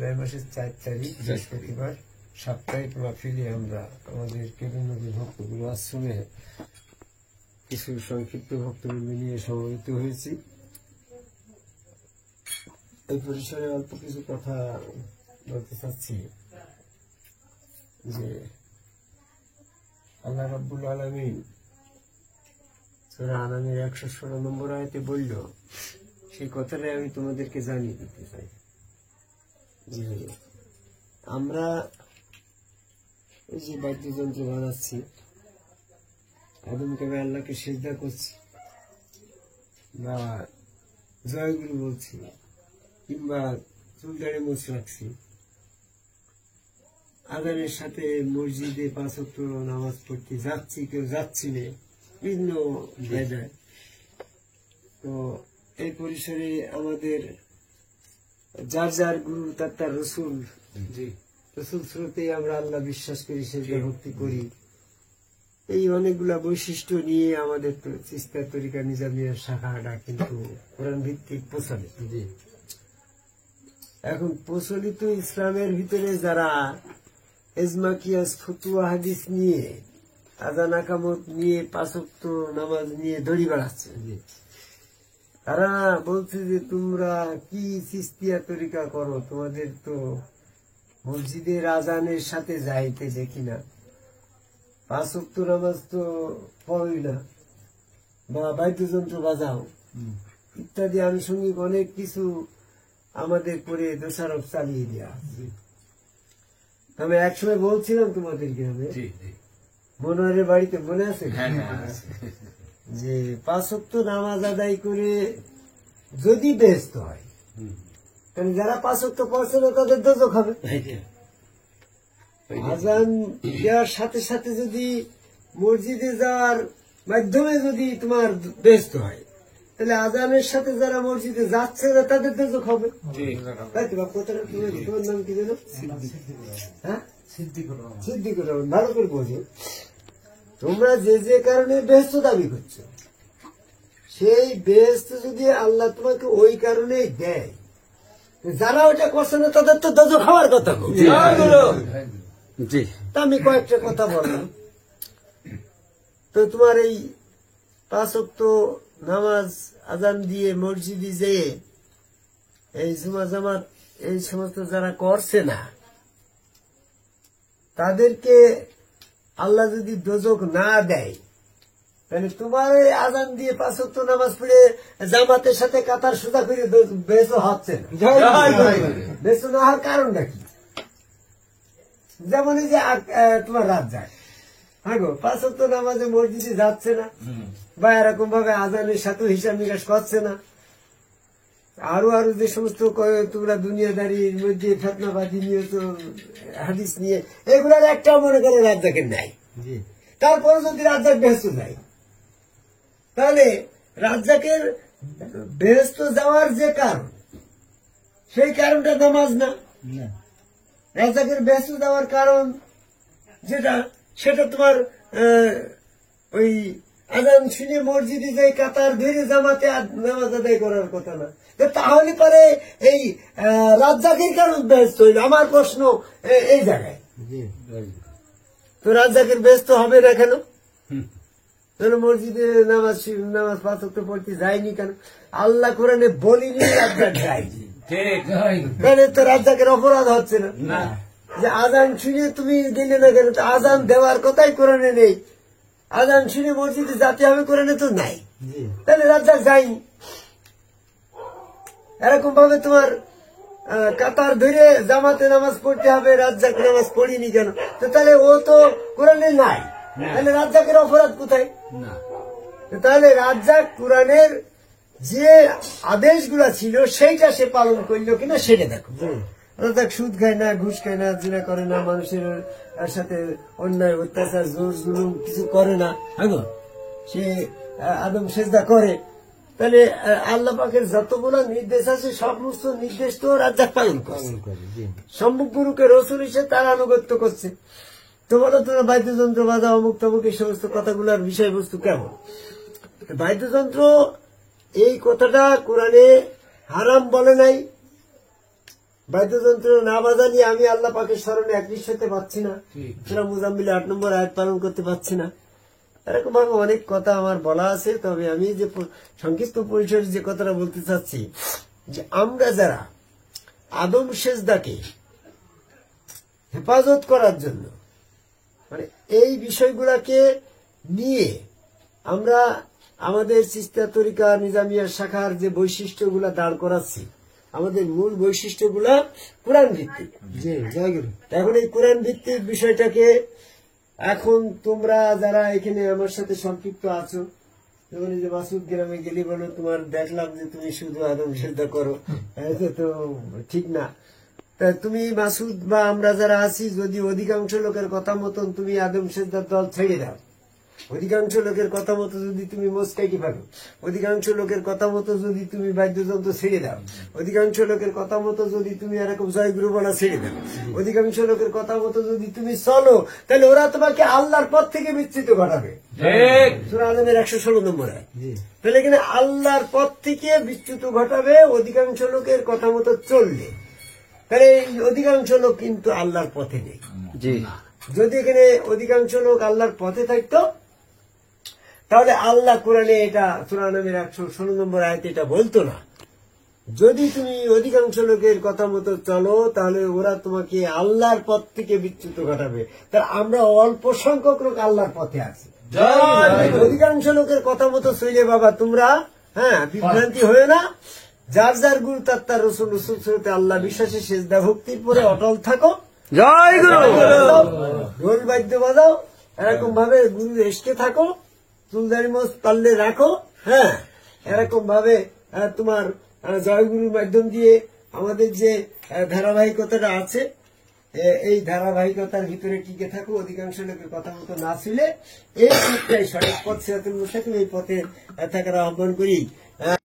জুলাই মাসের 4 তারিখ বৃহস্পতিবার সাপ্তাহিক মাহফিলে আমরা আমাদের কেন্দ্রীয় ভক্তগুলো আশ্রমে কিছু সংক্ষিপ্ত বক্তব্য নিয়ে সমবেত হয়েছি। এই পরিসরে অল্প কিছু কথা বলতে চাচ্ছি যে আল্লাহ রাব্বুল আলামিন সূরা আনামের 116 নম্বর আয়াতে বলল, সেই কথাটাই আমি তোমাদেরকে জানিয়ে দিতে চাই যে আমরা এই যে বাদ্যযন্ত্র বানাচ্ছি, আদমকে আল্লাহকে সিজদা করছি বা জয়গুরু বলছি কিংবা চুলদাড়ি মুছে রাখছি, আজানের সাথে মসজিদে 5 ওয়াক্ত নামাজ পড়তে যাচ্ছি, কেউ যাচ্ছি না, বিভিন্ন জায়গায়। তো এই পরিসরে আমাদের যার যার গুরু তার রসুল স্রোতে আমরা আল্লাহ বিশ্বাস করি, সেটা ভক্তি করি। এই অনেকগুলা বৈশিষ্ট্য নিয়ে আমাদের চিস্তা তরিকা নিজামিয়া শাখাটা কিন্তু কোরআন ভিত্তিক প্রচলিত। এখন প্রচলিত ইসলামের ভিতরে যারা এজমা কিয়াস ফতুয়া হাদিস নিয়ে আযান আকামত নিয়ে 5 ওয়াক্ত নামাজ নিয়ে দড়ি বেড়াচ্ছে, তারা বলছে যে তোমরা কি চিস্তিয়া তরিকা করো, তোমাদের তো মসজিদের আজানের সাথে যাইতে দেখি না, 5 ওয়াক্ত নামাজ তো পড়ই না, বা বাদ্যযন্ত্র বাজাও ইত্যাদি আনুষঙ্গিক অনেক কিছু আমাদের করে দোষারোপ চালিয়ে দেওয়া। আমি একসময় বলছিলাম তোমাদের গ্রামে মনোহরের বাড়িতে, মনে আছে যে 5 ওয়াক্ত নামাজ আদায় করে যদি ব্যস্ত হয়, কারণ যারা 5 ওয়াক্ত পড়ছে না তাদের দোজখ হবে। আজান দেওয়ার সাথে সাথে যদি মসজিদে যাওয়ার মাধ্যমে যদি তোমার ব্যস্ত হয়, তাহলে আজানের সাথে যারা মসজিদে যাচ্ছে না তাদের দোজখ হবে। তাই তো? তোমার নাম কি যেন? হ্যাঁ, সিদ্দিকুর রহমান। ভালো করে বোঝো, তোমরা যে যে কারণে বেহেশত দাবি করছো, সেই বেহেশত যদি আল্লাহ তোমাকে ওই কারণেই দেয়, যারা ওইটা করছে না তাদের তো দোজখ খাওয়ার কথা। আমি কয়েকটা কথা বললাম। তো তোমার এই 5 ওয়াক্ত নামাজ আজান দিয়ে মসজিদে যেয়ে এই জুমা জামাত এই সমস্ত যারা করছে না, তাদেরকে আল্লাহ যদি দোজখ না দেয়, তাহলে তোমার এই আজান দিয়ে 5 ওয়াক্ত নামাজ পড়ে জামাতের সাথে কাতার সোজা করে বেহেশত হচ্ছে না। বেহেশত না হওয়ার কারণটা কি? যেমন এই যে তোমার রাত যায়, হ্যাঁ গো, 5 ওয়াক্ত নামাজে মসজিদে যাচ্ছে না, বা এরকম ভাবে আজানের সাথে হিসাব নিকাশ করছে না, আরো আরো যে সমস্ত তোমরা দুনিয়াদারির মধ্যে ফেতনাবাদী নিয়ে তো হাদিস নিয়ে এগুলার একটা মনে করে রাজ্জাকের নাই। তারপরে যদি রাজ্জাক বেহেশত যায়, তাহলে রাজ্জাকের বেহেশত যাওয়ার যে কারণ, সেই কারণটা নামাজ না। রাজ্জাকের বেহেশত যাওয়ার কারণ যেটা, সেটা তোমার ওই আজান শুনে মসজিদে যাই কাতার ধরে জামাতে নামাজ আদায় করার কথা না। তাহলে পরে এই রাজ্জাকের কারণ বেহেশত হইল। আমার প্রশ্ন এই জায়গায়, তো রাজ্জাকের বেহেশত হবে না কেন? তাহলে মসজিদে নামাজ 5 ওয়াক্ত পড়তে যায়নি কেন? আল্লাহ কোরআনে বলিনি রাজ্জাক যায়নি, তাহলে তো রাজ্জাকের অপরাধ হচ্ছে না। যে আজান শুনে তুমি গেলে না কেন? আজান দেওয়ার কথাই কোরআনে নেই, আজান শুনে মসজিদে যেতে হবে কোরআনে তো নাই, তাহলে রাজ্জাক যায়নি। এরকম ভাবে তোমার কাতার ধরে জামাতে নামাজ পড়তে হবে, রাজ্জাক নামাজ পড়িনি কেন? তো তাহলে ও তো কোরআনে নাই, তাহলে রাজ্জাকের অপরাধ কোথায়? তাহলে রাজ্জাক কোরআনের যে আদেশগুলা ছিল সেইটা সে পালন করলো কিনা সেটা দেখো। রাজ্জাক সুদ খায় না, ঘুষ খায় না, জিনা করে না, মানুষের সাথে অন্যায় অত্যাচার জোর জুলুম কিছু করে না, হ্যাঁ, সে আদম সেজদা করে। তাহলে আল্লাহ পাকের যতগুলো নির্দেশ আছে সমস্ত নির্দেশ তো রাজ্জাক পালন করছে, সম্মুখ গুরুকে রসুল হিসেবে তার আনুগত্য করছে। তো বলো তোমরা বাদ্যযন্ত্র বাজা অমুক তমুক এই সমস্ত কথাগুলোর বিষয়বস্তু কেমন? বাদ্যযন্ত্র এই কথাটা কোরআনে হারাম বলে নাই, বাদ্যযন্ত্র না বাজালে আমি আল্লাহ পাকের স্মরণে একনিষ্ঠ হতে পারছি না, সূরা মুজাম্মিলে 8 নম্বর আয়াত পালন করতে পারছি না। এরকম ভাবে অনেক কথা আমার বলা আছে। তবে আমি যে সংক্ষিপ্ত পরিসরে যে কথাটা বলতে চাচ্ছি, যে আমরা যারা আদম সেজদাকে হেফাজত করার জন্য, মানে এই বিষয়গুলাকে নিয়ে আমরা আমাদের চিশতিয়া তরিকা নিজামিয়া শাখার যে বৈশিষ্ট্যগুলা দাঁড় করাচ্ছি, আমাদের মূল বৈশিষ্ট্যগুলা কোরআন ভিত্তিক। এখন এই কোরআন ভিত্তিক বিষয়টাকে এখন তোমরা যারা এখানে আমার সাথে সম্পৃক্ত আছো, যেমন এই যে মাসুদ গ্রামে গেলি বলো তোমার দেখলাম যে তুমি শুধু আদম সেজদা করো, এটা তো ঠিক না। তা তুমি মাসুদ বা আমরা যারা আছি, যদি অধিকাংশ লোকের কথা মতন তুমি আদম সেজদার দল ছেড়ে দাও, অধিকাংশ লোকের কথা মতো যদি তুমি মোস্কাইটি পারো, অধিকাংশ লোকের কথা মতো যদি তুমি বাদ্যযন্ত্র ছেড়ে দাও, অধিকাংশ লোকের কথা মতো যদি তুমি এরকম জয়গুরু বলা ছেড়ে দাও, অধিকাংশ লোকের কথা মতো যদি তুমি চলো, তাহলে ওরা তোমাকে আল্লাহর পথ থেকে বিচ্যুত ঘটাবে। সূরা আদমের 116 নম্বর আয়াত। তাহলে এখানে আল্লাহর পথ থেকে বিচ্যুত ঘটাবে অধিকাংশ লোকের কথা মতো চললে। তাহলে এই অধিকাংশ লোক কিন্তু আল্লাহর পথে নেই। যদি এখানে অধিকাংশ লোক আল্লাহর পথে থাকতো, তাহলে আল্লাহ কোরআনে এটা সূরা আনামের 116 নম্বর আয়াতে এটা বলতো না, যদি তুমি অধিকাংশ লোকের কথা মতো চলো তাহলে ওরা তোমাকে আল্লাহর পথ থেকে বিচ্যুত ঘটাবে। তার আমরা অল্প সংখ্যক লোক আল্লাহর পথে আছি। অধিকাংশ লোকের কথা মতো চলে বাবা তোমরা বিভ্রান্তি হয়ে না। যার যার গুরু তার রসুল রসুল সুরতে আল্লাহ বিশ্বাসে সেজদা ভক্তির পরে অটল থাকো। জয় গুরু। ঢোল বাদ্য বাজাও, এরকম ভাবে গুরু এসকে থাকো, চুলদারি মোজ পাল্লে রাখো। এরকম ভাবে তোমার জয়গুরুর মাধ্যম দিয়ে আমাদের যে ধারাবাহিকতাটা আছে, এই ধারাবাহিকতার ভিতরে টিকে থাকো। অধিকাংশ লোকের কথা মতো না ছিলে এই পথটাই সঠিক পথ, এই পথে থাকার আহ্বান করি।